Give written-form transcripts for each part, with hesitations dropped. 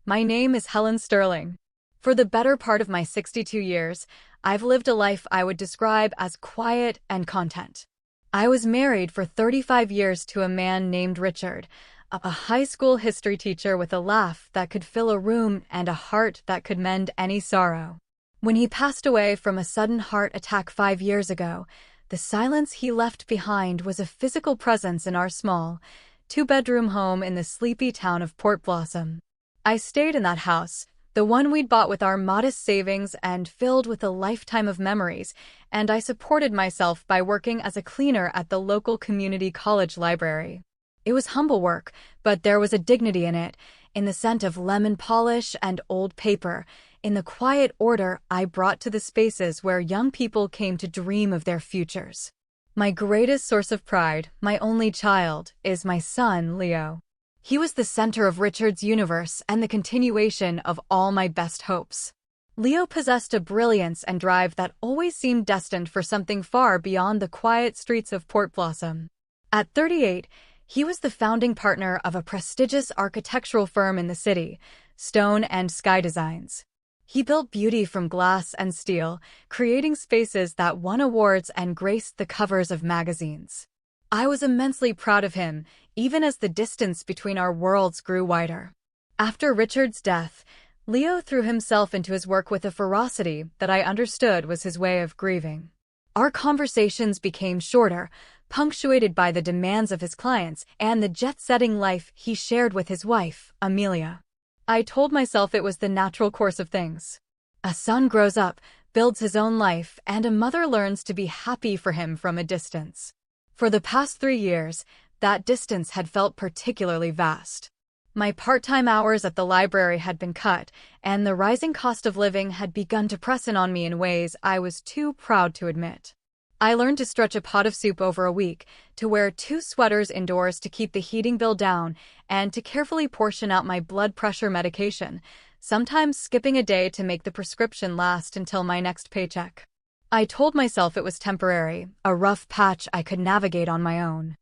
My name is Helen Sterling. For the better part of my 62 years, I've lived a life I would describe as quiet and content. I was married for 35 years to a man named Richard, a high school history teacher with a laugh that could fill a room and a heart that could mend any sorrow. When he passed away from a sudden heart attack 5 years ago, the silence he left behind was a physical presence in our small, two-bedroom home in the sleepy town of Port Blossom. I stayed in that house, the one we'd bought with our modest savings and filled with a lifetime of memories, and I supported myself by working as a cleaner at the local community college library. It was humble work, but there was a dignity in it, in the scent of lemon polish and old paper, in the quiet order I brought to the spaces where young people came to dream of their futures. My greatest source of pride, my only child, is my son, Leo. He was the center of Richard's universe and the continuation of all my best hopes. Leo possessed a brilliance and drive that always seemed destined for something far beyond the quiet streets of Port Blossom. At 38, he was the founding partner of a prestigious architectural firm in the city, Stone and Sky Designs. He built beauty from glass and steel, creating spaces that won awards and graced the covers of magazines. I was immensely proud of him, even as the distance between our worlds grew wider. After Richard's death, Leo threw himself into his work with a ferocity that I understood was his way of grieving. Our conversations became shorter, punctuated by the demands of his clients and the jet-setting life he shared with his wife, Amelia. I told myself it was the natural course of things. A son grows up, builds his own life, and a mother learns to be happy for him from a distance. For the past 3 years, that distance had felt particularly vast. My part-time hours at the library had been cut, and the rising cost of living had begun to press in on me in ways I was too proud to admit. I learned to stretch a pot of soup over a week, to wear 2 sweaters indoors to keep the heating bill down, and to carefully portion out my blood pressure medication, sometimes skipping a day to make the prescription last until my next paycheck. I told myself it was temporary, a rough patch I could navigate on my own.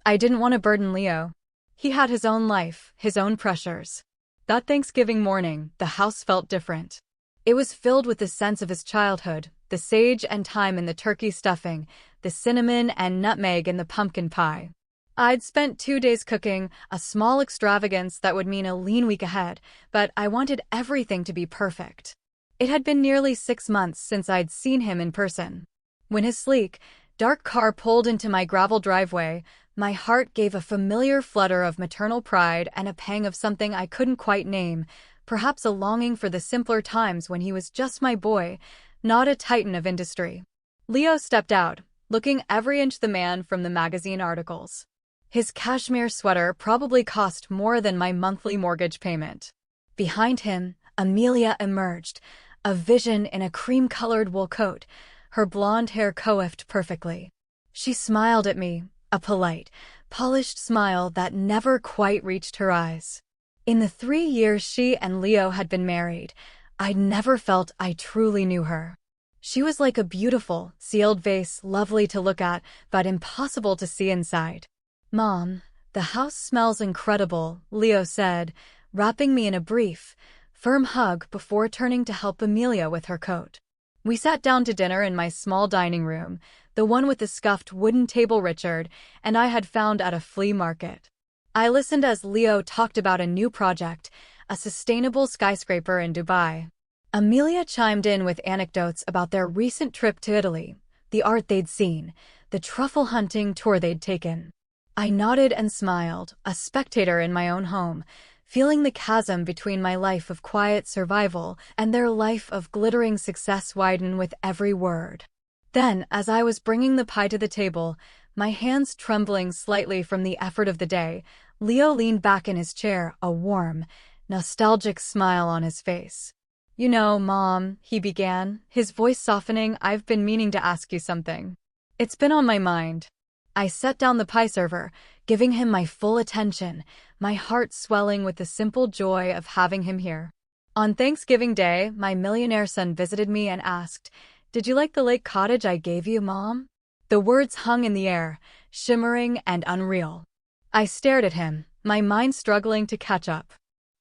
I didn't want to burden Leo. He had his own life, his own pressures. That Thanksgiving morning, the house felt different. It was filled with the sense of his childhood, the sage and thyme in the turkey stuffing, the cinnamon and nutmeg in the pumpkin pie. I'd spent 2 days cooking, a small extravagance that would mean a lean week ahead, but I wanted everything to be perfect. It had been nearly 6 months since I'd seen him in person. When his sleek, dark car pulled into my gravel driveway, my heart gave a familiar flutter of maternal pride and a pang of something I couldn't quite name, perhaps a longing for the simpler times when he was just my boy, not a titan of industry. Leo stepped out, looking every inch the man from the magazine articles. His cashmere sweater probably cost more than my monthly mortgage payment. Behind him, Amelia emerged, a vision in a cream-colored wool coat, her blonde hair coiffed perfectly. She smiled at me, a polite, polished smile that never quite reached her eyes. In the 3 years she and Leo had been married, I'd never felt I truly knew her. She was like a beautiful, sealed vase, lovely to look at, but impossible to see inside. "Mom, the house smells incredible," Leo said, wrapping me in a brief, firm hug before turning to help Amelia with her coat. We sat down to dinner in my small dining room, the one with the scuffed wooden table Richard and I had found at a flea market. I listened as Leo talked about a new project, a sustainable skyscraper in Dubai. Amelia chimed in with anecdotes about their recent trip to Italy, the art they'd seen, the truffle hunting tour they'd taken. I nodded and smiled, a spectator in my own home, feeling the chasm between my life of quiet survival and their life of glittering success widen with every word. Then, as I was bringing the pie to the table, my hands trembling slightly from the effort of the day, Leo leaned back in his chair, a warm, nostalgic smile on his face. "You know, Mom," he began, his voice softening, "I've been meaning to ask you something. It's been on my mind." I set down the pie server, giving him my full attention, my heart swelling with the simple joy of having him here. On Thanksgiving Day, my millionaire son visited me and asked, "Did you like the lake cottage I gave you, Mom?" The words hung in the air, shimmering and unreal. I stared at him, my mind struggling to catch up.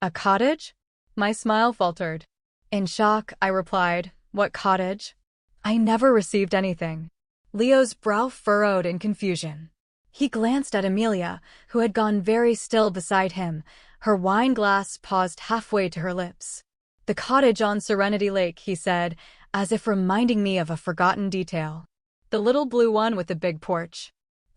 "A cottage?" My smile faltered. In shock, I replied, "What cottage?" "I never received anything." Leo's brow furrowed in confusion. He glanced at Amelia, who had gone very still beside him, her wine glass paused halfway to her lips. "The cottage on Serenity Lake," he said, as if reminding me of a forgotten detail. "The little blue one with the big porch.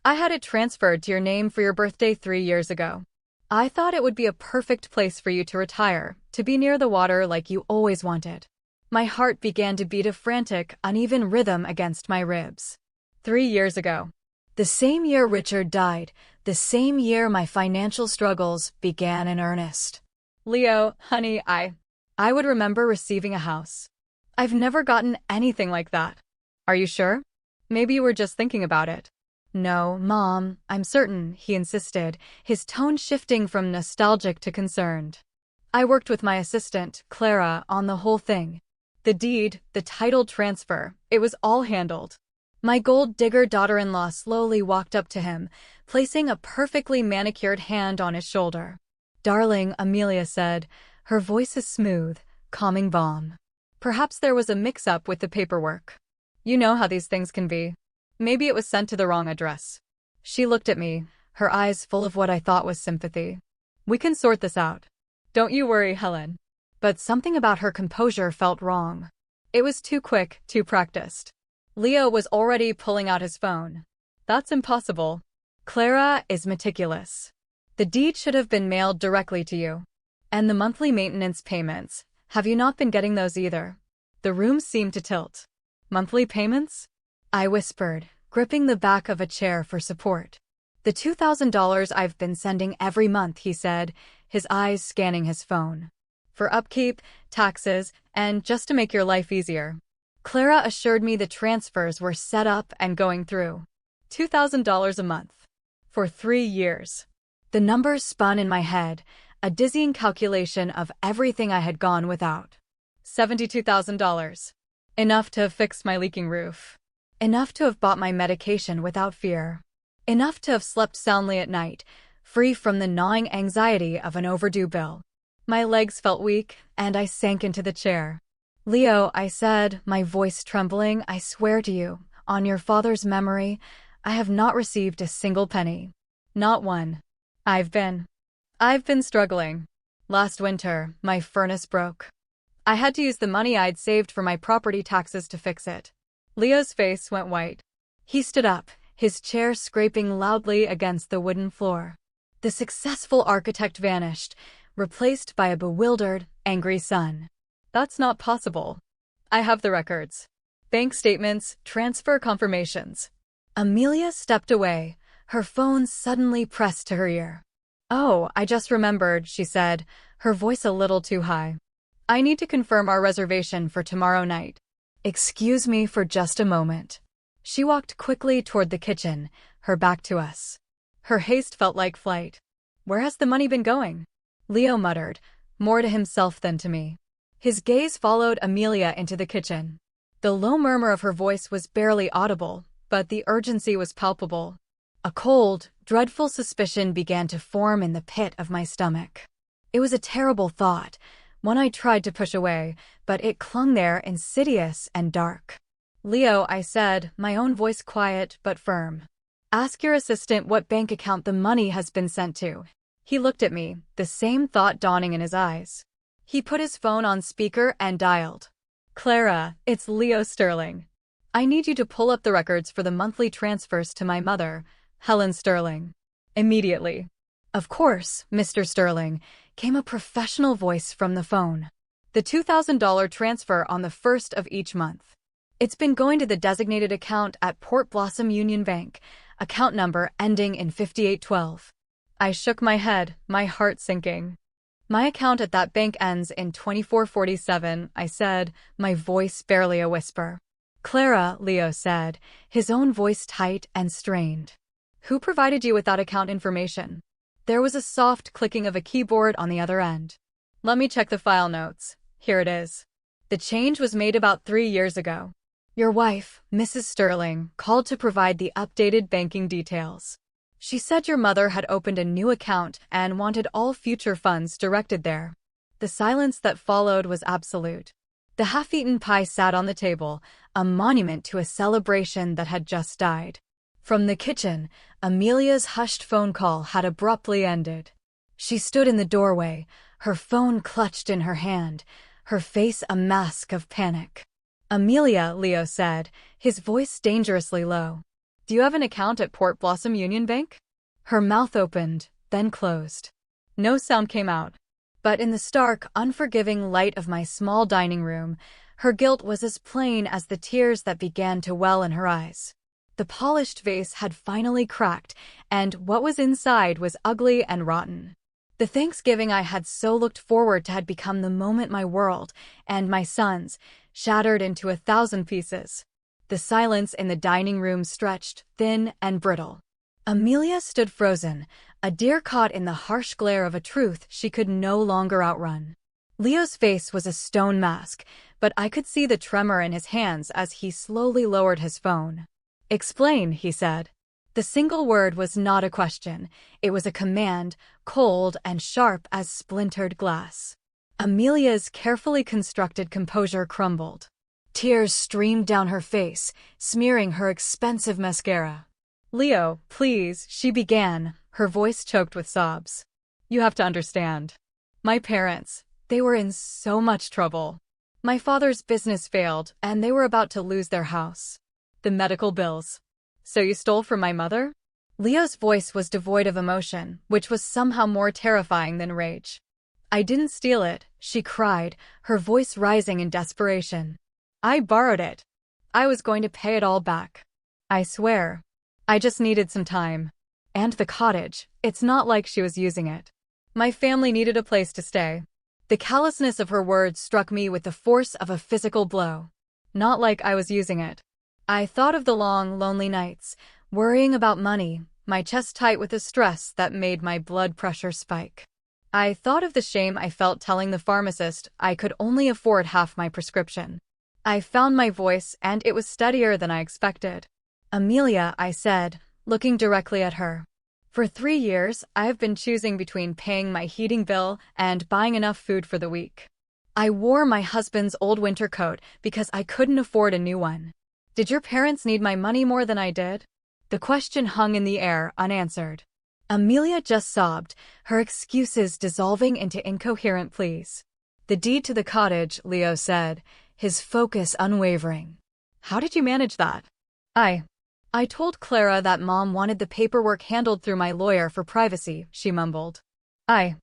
I had it transferred to your name for your birthday 3 years ago. I thought it would be a perfect place for you to retire, to be near the water like you always wanted." My heart began to beat a frantic, uneven rhythm against my ribs. 3 years ago. The same year Richard died, the same year my financial struggles began in earnest. Leo, honey, I would remember receiving a house. I've never gotten anything like that. Are you sure? Maybe you were just thinking about it. No, Mom, I'm certain, he insisted, his tone shifting from nostalgic to concerned. I worked with my assistant, Clara, on the whole thing. The deed, the title transfer, it was all handled. My gold-digger daughter-in-law slowly walked up to him, placing a perfectly manicured hand on his shoulder. "Darling," Amelia said, her voice a smooth, calming balm. "Perhaps there was a mix-up with the paperwork. You know how these things can be. Maybe it was sent to the wrong address." She looked at me, her eyes full of what I thought was sympathy. "We can sort this out. Don't you worry, Helen." But something about her composure felt wrong. It was too quick, too practiced. Leo was already pulling out his phone. "That's impossible. Clara is meticulous. The deed should have been mailed directly to you. And the monthly maintenance payments, have you not been getting those either?" The room seemed to tilt. "Monthly payments?" I whispered, gripping the back of a chair for support. "The $2,000 I've been sending every month," he said, his eyes scanning his phone. "For upkeep, taxes, and just to make your life easier." Clara assured me the transfers were set up and going through. $2,000 a month. For 3 years. The numbers spun in my head, a dizzying calculation of everything I had gone without. $72,000. Enough to have fixed my leaking roof. Enough to have bought my medication without fear. Enough to have slept soundly at night, free from the gnawing anxiety of an overdue bill. My legs felt weak, and I sank into the chair. "Leo," I said, my voice trembling, "I swear to you, on your father's memory, I have not received a single penny. Not one. I've been struggling. Last winter, my furnace broke. I had to use the money I'd saved for my property taxes to fix it." Leo's face went white. He stood up, his chair scraping loudly against the wooden floor. The successful architect vanished, replaced by a bewildered, angry son. "That's not possible. I have the records. Bank statements, transfer confirmations." Amelia stepped away, her phone suddenly pressed to her ear. "Oh, I just remembered," she said, her voice a little too high. "I need to confirm our reservation for tomorrow night. Excuse me for just a moment." She walked quickly toward the kitchen, her back to us. Her haste felt like flight. "Where has the money been going?" Leo muttered, more to himself than to me. His gaze followed Amelia into the kitchen. The low murmur of her voice was barely audible, but the urgency was palpable. A cold, dreadful suspicion began to form in the pit of my stomach. It was a terrible thought, one I tried to push away, but it clung there insidious and dark. "Leo," I said, my own voice quiet but firm. "Ask your assistant what bank account the money has been sent to." He looked at me, the same thought dawning in his eyes. He put his phone on speaker and dialed. "Clara, it's Leo Sterling. I need you to pull up the records for the monthly transfers to my mother, Helen Sterling. Immediately." "Of course, Mr. Sterling," came a professional voice from the phone. "The $2,000 transfer on the 1st of each month. It's been going to the designated account at Port Blossom Union Bank, account number ending in 5812. I shook my head, my heart sinking. "My account at that bank ends in 2447, I said, my voice barely a whisper. "Clara," Leo said, his own voice tight and strained. "Who provided you with that account information?" There was a soft clicking of a keyboard on the other end. "Let me check the file notes. Here it is. The change was made about 3 years ago. Your wife, Mrs. Sterling, called to provide the updated banking details. She said your mother had opened a new account and wanted all future funds directed there. The silence that followed was absolute. The half-eaten pie sat on the table, a monument to a celebration that had just died. From the kitchen, Amelia's hushed phone call had abruptly ended. She stood in the doorway, her phone clutched in her hand, her face a mask of panic. "Amelia," Leo said, his voice dangerously low. "Do you have an account at Port Blossom Union Bank?" Her mouth opened, then closed. No sound came out. But in the stark, unforgiving light of my small dining room, her guilt was as plain as the tears that began to well in her eyes. The polished vase had finally cracked, and what was inside was ugly and rotten. The Thanksgiving I had so looked forward to had become the moment my world, and my son's, shattered into 1,000 pieces. The silence in the dining room stretched, thin and brittle. Amelia stood frozen, a deer caught in the harsh glare of a truth she could no longer outrun. Leo's face was a stone mask, but I could see the tremor in his hands as he slowly lowered his phone. "Explain," he said. The single word was not a question. It was a command, cold and sharp as splintered glass. Amelia's carefully constructed composure crumbled. Tears streamed down her face, smearing her expensive mascara. "Leo, please," she began, her voice choked with sobs. "You have to understand. My parents, they were in so much trouble. My father's business failed, and they were about to lose their house. The medical bills. So you stole from my mother?" Leo's voice was devoid of emotion, which was somehow more terrifying than rage. "I didn't steal it," she cried, her voice rising in desperation. "I borrowed it. I was going to pay it all back. I swear. I just needed some time. And the cottage, it's not like she was using it. My family needed a place to stay." The callousness of her words struck me with the force of a physical blow. Not like I was using it. I thought of the long, lonely nights, worrying about money, my chest tight with the stress that made my blood pressure spike. I thought of the shame I felt telling the pharmacist I could only afford half my prescription. I found my voice, and it was steadier than I expected. "Amelia," I said, looking directly at her. "For 3 years, I have been choosing between paying my heating bill and buying enough food for the week. I wore my husband's old winter coat because I couldn't afford a new one. Did your parents need my money more than I did?" The question hung in the air, unanswered. Amelia just sobbed, her excuses dissolving into incoherent pleas. "The deed to the cottage," Leo said, his focus unwavering. "How did you manage that?" I told Clara that Mom wanted the paperwork handled through my lawyer for privacy," she mumbled. I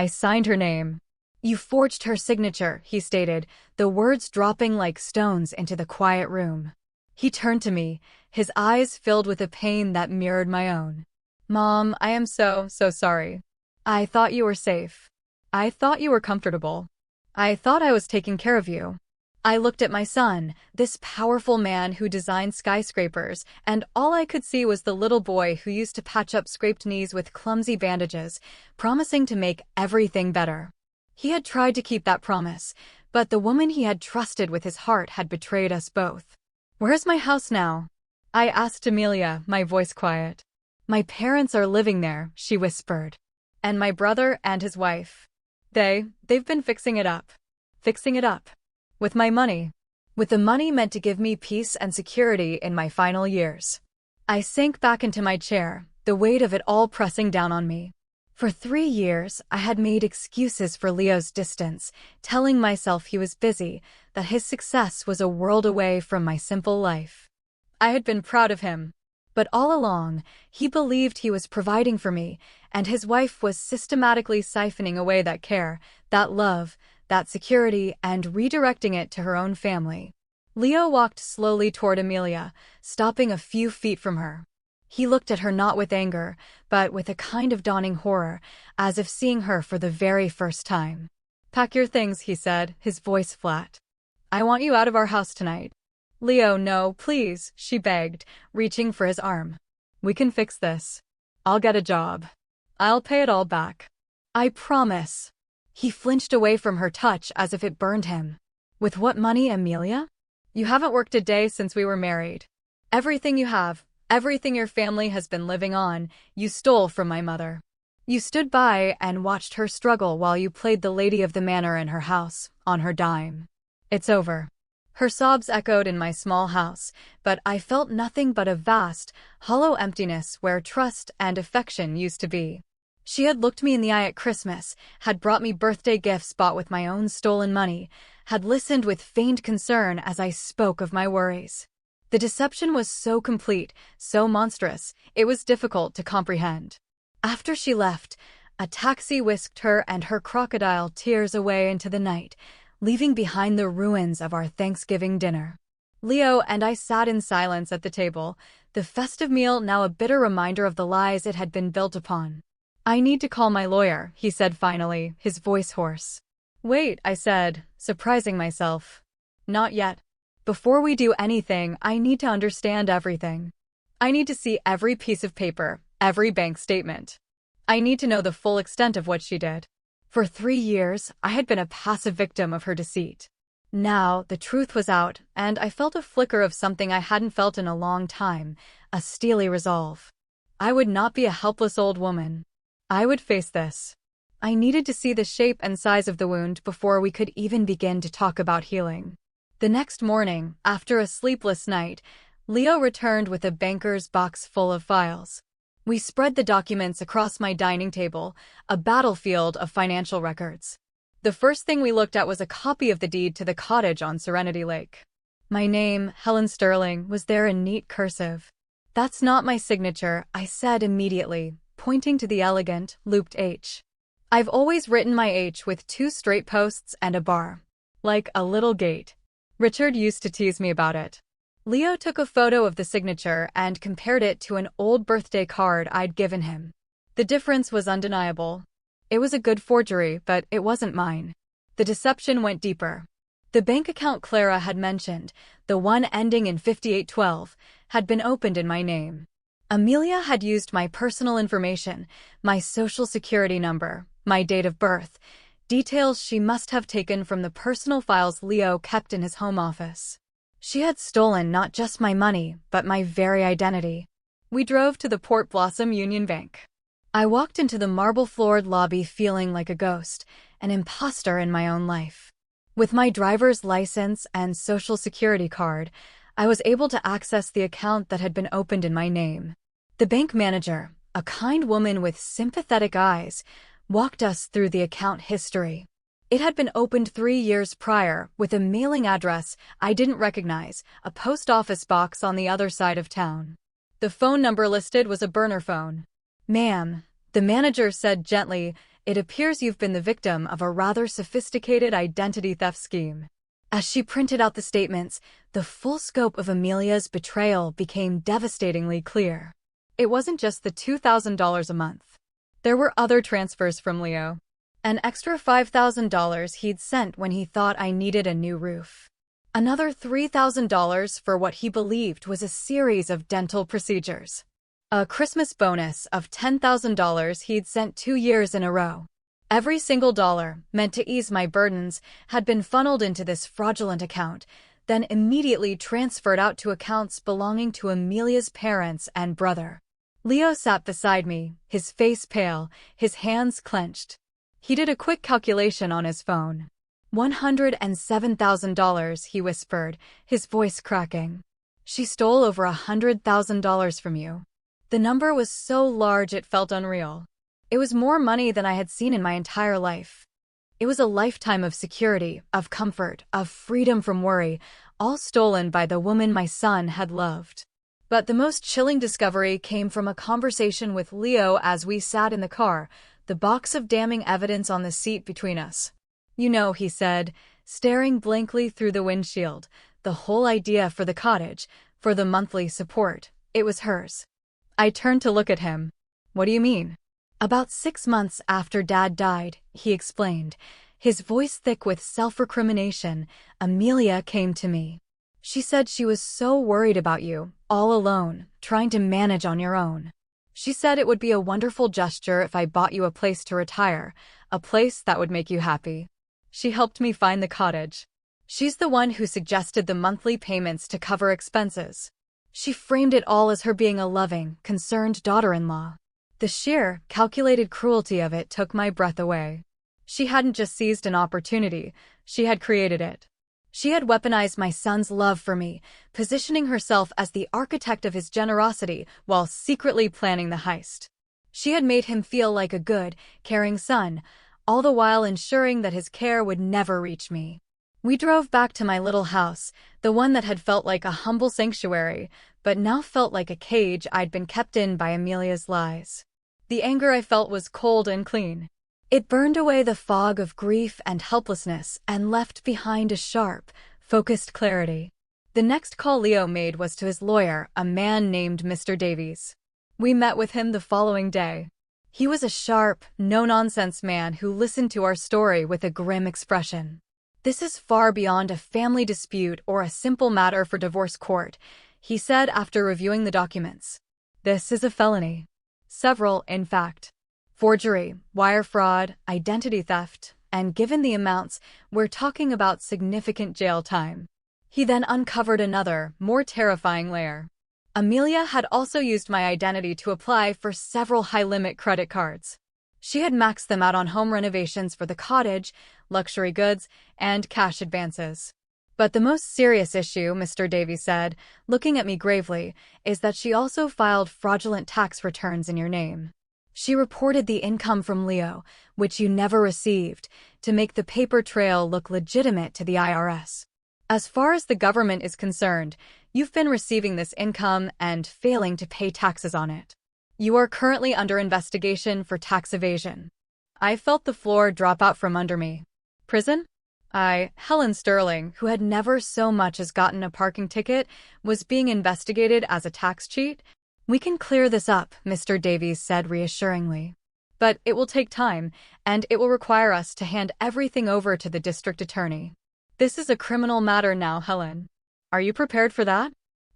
signed her name." "You forged her signature," he stated, the words dropping like stones into the quiet room. He turned to me, his eyes filled with a pain that mirrored my own. "Mom, I am so sorry. I thought you were safe. I thought you were comfortable. I thought I was taking care of you." I looked at my son, this powerful man who designed skyscrapers, and all I could see was the little boy who used to patch up scraped knees with clumsy bandages, promising to make everything better. He had tried to keep that promise, but the woman he had trusted with his heart had betrayed us both. "Where's my house now?" I asked Amelia, my voice quiet. "My parents are living there," she whispered. "And my brother and his wife. They've been fixing it up. Fixing it up. With my money. With the money meant to give me peace and security in my final years." I sank back into my chair, the weight of it all pressing down on me. For 3 years, I had made excuses for Leo's distance, telling myself he was busy, that his success was a world away from my simple life. I had been proud of him. But all along, he believed he was providing for me, and his wife was systematically siphoning away that care, that love, that security, and redirecting it to her own family. Leo walked slowly toward Amelia, stopping a few feet from her. He looked at her not with anger, but with a kind of dawning horror, as if seeing her for the very first time. "Pack your things," he said, his voice flat. "I want you out of our house tonight." "Leo, no, please," she begged, reaching for his arm. "We can fix this. I'll get a job. I'll pay it all back. I promise." He flinched away from her touch as if it burned him. "With what money, Amelia? You haven't worked a day since we were married. Everything you have, everything your family has been living on, you stole from my mother. You stood by and watched her struggle while you played the lady of the manor in her house, on her dime. It's over. Her sobs echoed in my small house, but I felt nothing but a vast, hollow emptiness where trust and affection used to be. She had looked me in the eye at Christmas, had brought me birthday gifts bought with my own stolen money, had listened with feigned concern as I spoke of my worries. The deception was so complete, so monstrous, it was difficult to comprehend. After she left, a taxi whisked her and her crocodile tears away into the night, leaving behind the ruins of our Thanksgiving dinner. Leo and I sat in silence at the table, the festive meal now a bitter reminder of the lies it had been built upon. I need to call my lawyer, he said finally, his voice hoarse. Wait, I said, surprising myself. Not yet. Before we do anything, I need to understand everything. I need to see every piece of paper, every bank statement. I need to know the full extent of what she did. For 3 years, I had been a passive victim of her deceit. Now, the truth was out, and I felt a flicker of something I hadn't felt in a long time, a steely resolve. I would not be a helpless old woman. I would face this. I needed to see the shape and size of the wound before we could even begin to talk about healing. The next morning, after a sleepless night, Leo returned with a banker's box full of files. We spread the documents across my dining table, a battlefield of financial records. The first thing we looked at was a copy of the deed to the cottage on Serenity Lake. My name, Helen Sterling, was there in neat cursive. That's not my signature, I said immediately, pointing to the elegant, looped H. I've always written my H with 2 straight posts and a bar. Like a little gate. Richard used to tease me about it. Leo took a photo of the signature and compared it to an old birthday card I'd given him. The difference was undeniable. It was a good forgery, but it wasn't mine. The deception went deeper. The bank account Clara had mentioned, the one ending in 5812, had been opened in my name. Amelia had used my personal information, my social security number, my date of birth, details she must have taken from the personal files Leo kept in his home office. She had stolen not just my money, but my very identity. We drove to the Port Blossom Union Bank. I walked into the marble-floored lobby feeling like a ghost, an imposter in my own life. With my driver's license and social security card, I was able to access the account that had been opened in my name. The bank manager, a kind woman with sympathetic eyes, walked us through the account history. It had been opened 3 years prior, with a mailing address I didn't recognize, a post office box on the other side of town. The phone number listed was a burner phone. Ma'am, the manager said gently, it appears you've been the victim of a rather sophisticated identity theft scheme. As she printed out the statements, the full scope of Amelia's betrayal became devastatingly clear. It wasn't just the $2,000 a month. There were other transfers from Leo. An extra $5,000 he'd sent when he thought I needed a new roof. Another $3,000 for what he believed was a series of dental procedures. A Christmas bonus of $10,000 he'd sent 2 years in a row. Every single dollar, meant to ease my burdens, had been funneled into this fraudulent account, then immediately transferred out to accounts belonging to Amelia's parents and brother. Leo sat beside me, his face pale, his hands clenched. He did a quick calculation on his phone. $107,000, he whispered, his voice cracking. She stole over $100,000 from you. The number was so large it felt unreal. It was more money than I had seen in my entire life. It was a lifetime of security, of comfort, of freedom from worry, all stolen by the woman my son had loved. But the most chilling discovery came from a conversation with Leo as we sat in the car, the box of damning evidence on the seat between us. You know, he said, staring blankly through the windshield, the whole idea for the cottage, for the monthly support, it was hers. I turned to look at him. What do you mean? About 6 months after Dad died, he explained, his voice thick with self-recrimination, Amelia came to me. She said she was so worried about you, all alone, trying to manage on your own. She said it would be a wonderful gesture if I bought you a place to retire, a place that would make you happy. She helped me find the cottage. She's the one who suggested the monthly payments to cover expenses. She framed it all as her being a loving, concerned daughter-in-law. The sheer, calculated cruelty of it took my breath away. She hadn't just seized an opportunity, she had created it. She had weaponized my son's love for me, positioning herself as the architect of his generosity while secretly planning the heist. She had made him feel like a good, caring son, all the while ensuring that his care would never reach me. We drove back to my little house, the one that had felt like a humble sanctuary, but now felt like a cage I'd been kept in by Amelia's lies. The anger I felt was cold and clean. It burned away the fog of grief and helplessness and left behind a sharp, focused clarity. The next call Leo made was to his lawyer, a man named Mr. Davies. We met with him the following day. He was a sharp, no-nonsense man who listened to our story with a grim expression. "This is far beyond a family dispute or a simple matter for divorce court," he said after reviewing the documents. "This is a felony. Several, in fact. Forgery, wire fraud, identity theft, and given the amounts, we're talking about significant jail time." He then uncovered another, more terrifying layer. Amelia had also used my identity to apply for several high-limit credit cards. She had maxed them out on home renovations for the cottage, luxury goods, and cash advances. But the most serious issue, Mr. Davies said, looking at me gravely, is that she also filed fraudulent tax returns in your name. She reported the income from Leo, which you never received, to make the paper trail look legitimate to the IRS. As far as the government is concerned, you've been receiving this income and failing to pay taxes on it. You are currently under investigation for tax evasion. I felt the floor drop out from under me. Prison? Helen Sterling, who had never so much as gotten a parking ticket, was being investigated as a tax cheat? "We can clear this up," Mr. Davies said reassuringly. "But it will take time, and it will require us to hand everything over to the district attorney. This is a criminal matter now, Helen. Are you prepared for that?"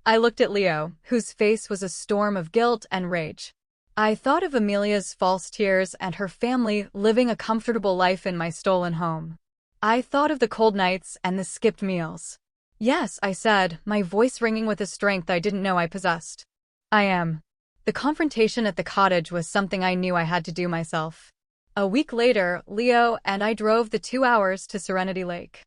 I looked at Leo, whose face was a storm of guilt and rage. I thought of Amelia's false tears and her family living a comfortable life in my stolen home. I thought of the cold nights and the skipped meals. "Yes," I said, my voice ringing with a strength I didn't know I possessed. "I am." The confrontation at the cottage was something I knew I had to do myself. A week later, Leo and I drove the 2 hours to Serenity Lake.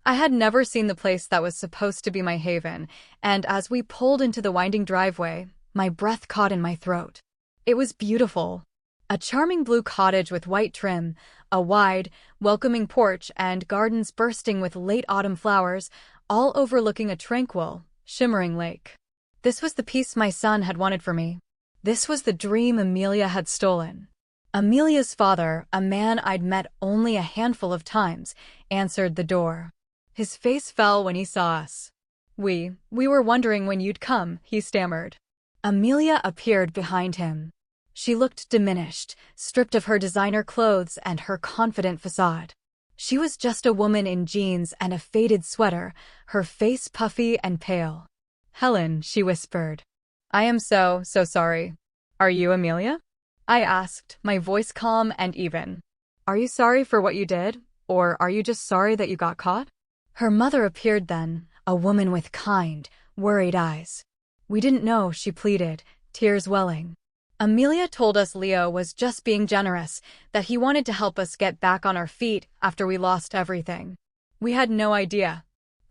I had never seen the place that was supposed to be my haven, and as we pulled into the winding driveway, my breath caught in my throat. It was beautiful. A charming blue cottage with white trim, a wide, welcoming porch, and gardens bursting with late autumn flowers, all overlooking a tranquil, shimmering lake. This was the peace my son had wanted for me. This was the dream Amelia had stolen. Amelia's father, a man I'd met only a handful of times, answered the door. His face fell when he saw us. We were wondering when you'd come," he stammered. Amelia appeared behind him. She looked diminished, stripped of her designer clothes and her confident facade. She was just a woman in jeans and a faded sweater, her face puffy and pale. "Helen," she whispered. "I am so sorry. Are you Amelia?" I asked, my voice calm and even. "Are you sorry for what you did, or are you just sorry that you got caught?" Her mother appeared then, a woman with kind, worried eyes. "We didn't know," she pleaded, tears welling. "Amelia told us Leo was just being generous, that he wanted to help us get back on our feet after we lost everything. We had no idea."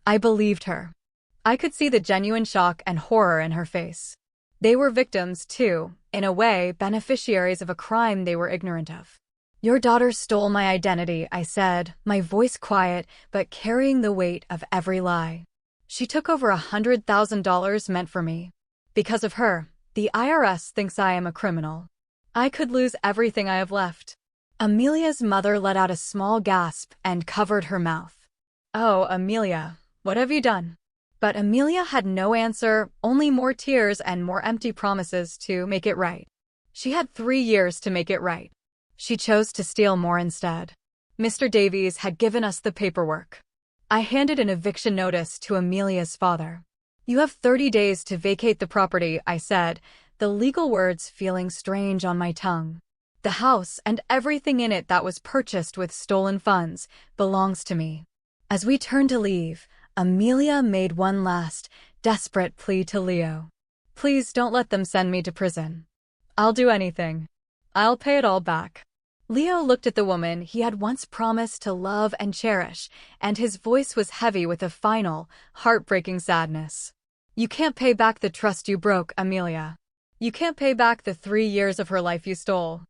I believed her. I could see the genuine shock and horror in her face. They were victims, too, in a way, beneficiaries of a crime they were ignorant of. "Your daughter stole my identity," I said, my voice quiet but carrying the weight of every lie. "She took over $100,000 meant for me. Because of her, the IRS thinks I am a criminal. I could lose everything I have left." Amelia's mother let out a small gasp and covered her mouth. "Oh, Amelia, what have you done?" But Amelia had no answer, only more tears and more empty promises to make it right. She had 3 years to make it right. She chose to steal more instead. Mr. Davies had given us the paperwork. I handed an eviction notice to Amelia's father. "You have 30 days to vacate the property," I said, the legal words feeling strange on my tongue. "The house and everything in it that was purchased with stolen funds belongs to me." As we turned to leave, Amelia made one last, desperate plea to Leo. "Please don't let them send me to prison. I'll do anything." I'll pay it all back. Leo looked at the woman he had once promised to love and cherish, and his voice was heavy with a final, heartbreaking sadness. You can't pay back the trust you broke, Amelia. You can't pay back the 3 years of her life you stole.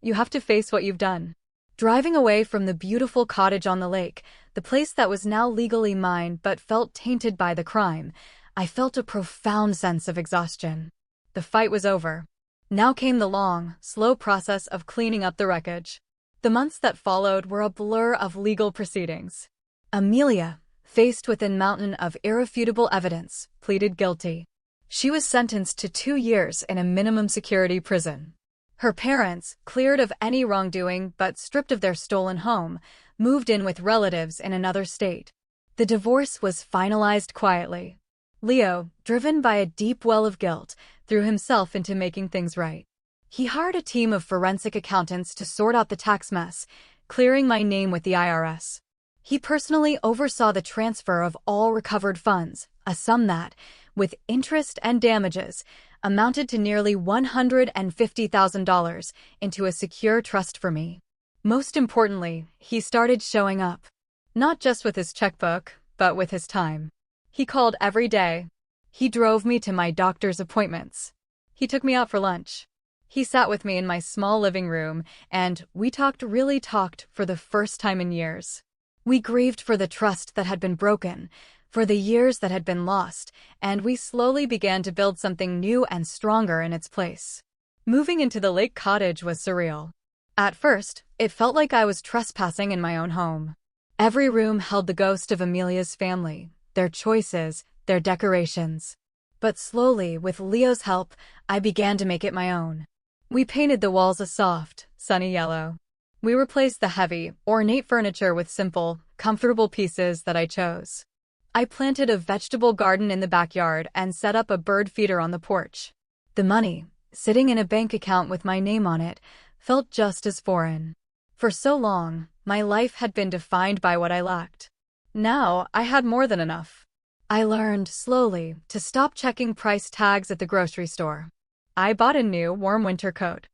You have to face what you've done. Driving away from the beautiful cottage on the lake, the place that was now legally mine but felt tainted by the crime, I felt a profound sense of exhaustion. The fight was over. Now came the long, slow process of cleaning up the wreckage. The months that followed were a blur of legal proceedings. Amelia, faced with a mountain of irrefutable evidence, pleaded guilty. She was sentenced to 2 years in a minimum security prison. Her parents, cleared of any wrongdoing but stripped of their stolen home, moved in with relatives in another state. The divorce was finalized quietly. Leo, driven by a deep well of guilt, threw himself into making things right. He hired a team of forensic accountants to sort out the tax mess, clearing my name with the IRS. He personally oversaw the transfer of all recovered funds, a sum that, with interest and damages, amounted to nearly $150,000 into a secure trust for me. Most importantly, he started showing up. Not just with his checkbook, but with his time. He called every day. He drove me to my doctor's appointments. He took me out for lunch. He sat with me in my small living room, and we really talked for the first time in years. We grieved for the trust that had been broken, for the years that had been lost, and we slowly began to build something new and stronger in its place. Moving into the lake cottage was surreal. At first, it felt like I was trespassing in my own home. Every room held the ghost of Amelia's family, their choices, their decorations. But slowly, with Leo's help, I began to make it my own. We painted the walls a soft, sunny yellow. We replaced the heavy, ornate furniture with simple, comfortable pieces that I chose. I planted a vegetable garden in the backyard and set up a bird feeder on the porch. The money, sitting in a bank account with my name on it, felt just as foreign. For so long, my life had been defined by what I lacked. Now, I had more than enough. I learned, slowly, to stop checking price tags at the grocery store. I bought a new, warm winter coat.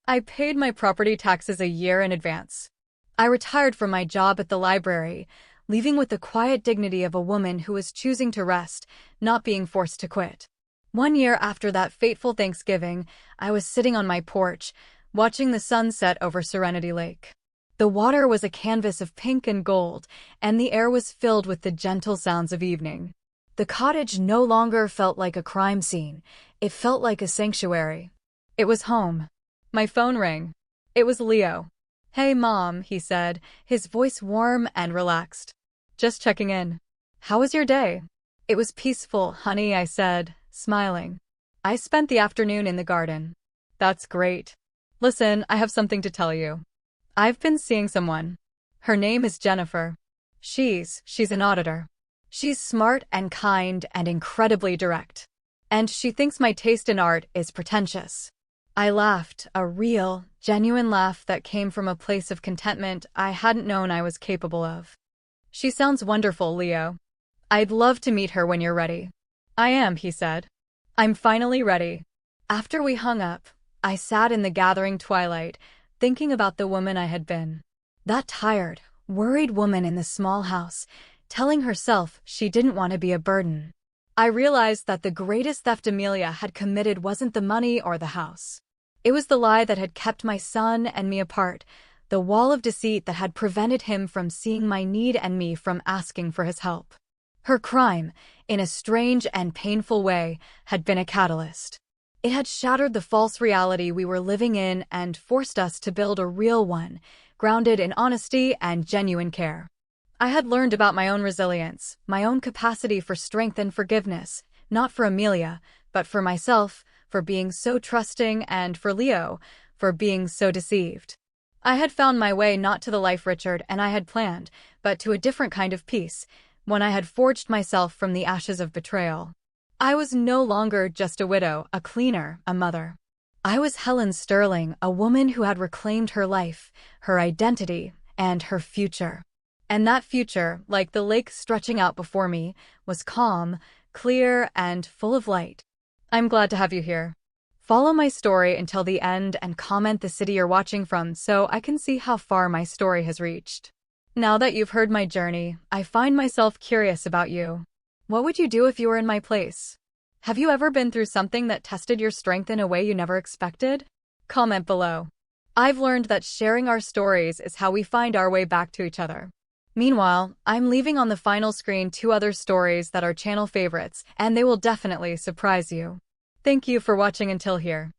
I paid my property taxes a year in advance. I retired from my job at the library, leaving with the quiet dignity of a woman who was choosing to rest, not being forced to quit. 1 year after that fateful Thanksgiving, I was sitting on my porch, watching the sun set over Serenity Lake. The water was a canvas of pink and gold, and the air was filled with the gentle sounds of evening. The cottage no longer felt like a crime scene. It felt like a sanctuary. It was home. My phone rang. It was Leo. "Hey, Mom," he said, his voice warm and relaxed. "Just checking in. How was your day?" "It was peaceful, honey," I said, smiling. "I spent the afternoon in the garden." "That's great. Listen, I have something to tell you. I've been seeing someone. Her name is Jennifer. She's an auditor. She's smart and kind and incredibly direct. And she thinks my taste in art is pretentious." I laughed, a real, genuine laugh that came from a place of contentment I hadn't known I was capable of. "She sounds wonderful, Leo. I'd love to meet her when you're ready." "I am," he said. "I'm finally ready." After we hung up, I sat in the gathering twilight, thinking about the woman I had been. That tired, worried woman in the small house, telling herself she didn't want to be a burden. I realized that the greatest theft Amelia had committed wasn't the money or the house. It was the lie that had kept my son and me apart, the wall of deceit that had prevented him from seeing my need and me from asking for his help. Her crime, in a strange and painful way, had been a catalyst. It had shattered the false reality we were living in and forced us to build a real one, grounded in honesty and genuine care. I had learned about my own resilience, my own capacity for strength and forgiveness, not for Amelia, but for myself, for being so trusting, and for Leo, for being so deceived. I had found my way not to the life Richard and I had planned, but to a different kind of peace, when I had forged myself from the ashes of betrayal. I was no longer just a widow, a cleaner, a mother. I was Helen Sterling, a woman who had reclaimed her life, her identity, and her future. And that future, like the lake stretching out before me, was calm, clear, and full of light. "I'm glad to have you here. Follow my story until the end and comment the city you're watching from so I can see how far my story has reached. Now that you've heard my journey, I find myself curious about you. What would you do if you were in my place? Have you ever been through something that tested your strength in a way you never expected? Comment below. I've learned that sharing our stories is how we find our way back to each other. Meanwhile, I'm leaving on the final screen 2 other stories that are channel favorites, and they will definitely surprise you. Thank you for watching until here.